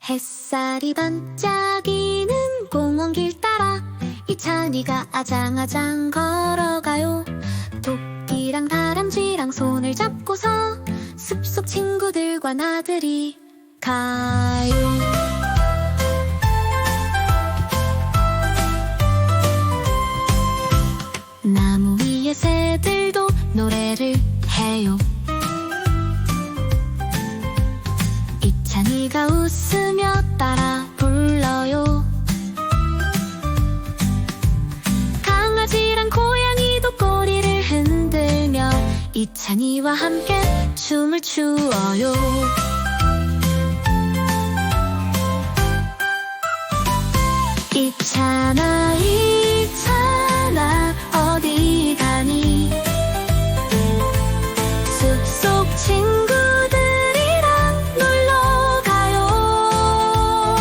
햇살이 반짝이는 공원길 따라 이찬이가 아장아장 걸어가요. 토끼랑 다람쥐랑 손을 잡고서 숲속 친구들과 나들이 가요. 나무 위에 새들도 노래를 해요. 이찬이가 웃으며 따라 불러요. 강아지랑 고양이도 꼬리를 흔들며 이찬이와 함께 춤을 추어요. 이찬아 이찬아 어디 가니? 숲속 친구들이랑 놀러 가요.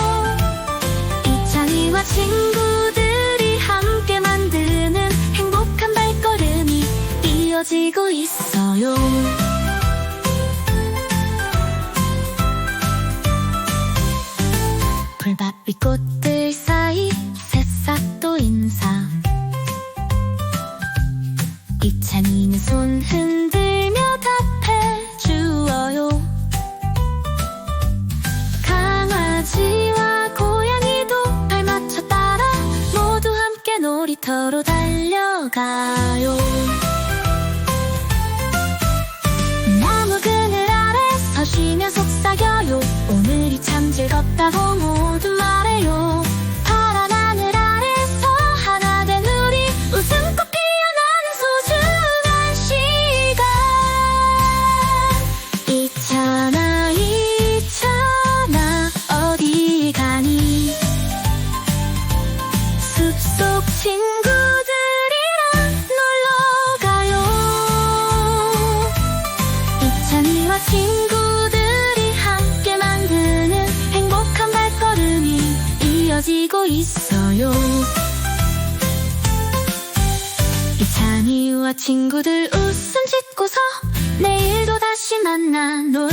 이찬이와 친구들이 함께 만드는 행복한 발걸음이 이어지고 있어요. 풀밭 꽃들 사이 새싹도 인사. 이찬이는 손 흔들며 답해주어요. 강아지와 고양이도 발맞춰 따라 모두 함께 놀이터로 달려가요. 나무 그늘 아래서 쉬며 속삭여요. 오늘이 참 즐겁다고 모두 말해요. 파란 하늘 아래서 하나 된 우리 웃음꽃 피어나는 소중한 시간. 이찬아 이찬아 어디 가니? 숲속 친구들이랑 놀러 가요. 이찬이와 친구들이 함께 만드는 행복한 발걸음이 이어지고 있어요. 이찬이와 친구들 웃음 짓고서 내일도 다시 만나 놀